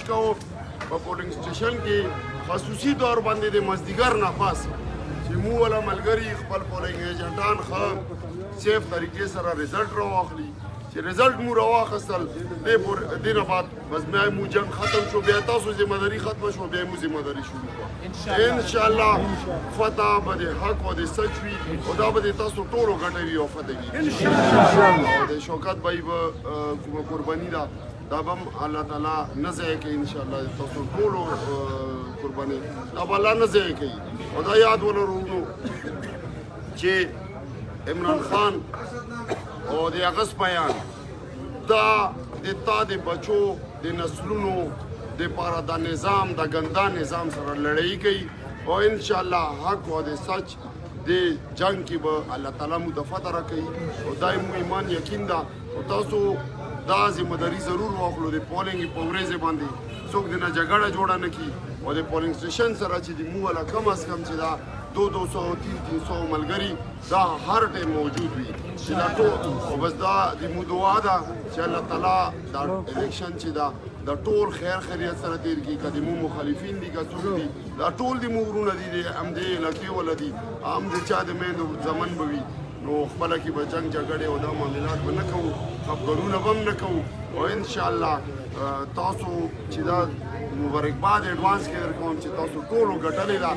کوو په پولینګ سټیشن کې خصوصي طور باندې د مازدیګر نه پاس چې مو والا ملګري خپل پولینګ ایجنټان ښه سیف طریقې سره رزلټ راواخلي چې رزلټ مو راواخیستل دې نه بعد بس بیا مو جنګ ختم شو بیا تاسو ذمهداري ختمه شوه بیا مو ذمهداري شروع کړه انشاءالله فتح به د حق او د سچ وي او دا به د تاسو ټولو ګټه وي او فتح وي او د شوکت بھائی به کومه قرباني ده دا به هم الله تعالی نه ضایع کوي انشاءالله د تاسو ټولو قرباني دا به الله نه ضایع کوي او دا یاد ولرو چې عمران خان او د هغه بیان دا د تا د بچو د نسلونو د پاره د نظام د ګندا نظام سره لړۍ کوي او انشاءالله حق او د سچ د جنگ کې به الله تعالی مو د فتح راکوي او دا مو ایمان یقین ده او تاسو دا ذمهداري ضرور واخلو د پولینګ په ورځې باندې څوک دنه جګړه جوړه نه کړي او د پولینګ سټیشن سره چې د مو والا کم از کم چې دا 200-300 ملګري دا هر ټیم موجود وي چې دا ټول او بس دا د مو دعا ده چې الله تعالی دا الیکشن چې دا ټول خیر خیریت سره تیر کړي که د مو مخالفین دي که څوک دي دا ټول د مو ورونه دي د همدې علاقې والا دي هم د چا د میندو زمن به وي نو خپله کې به جنګ جګړې او دا معاملات به نه کوو خفګانونه به هم نه کوو او انشاءالله تاسو چې دا مبارکباد اډوانس کې در کوم چې تاسو ټولو ګټلې ده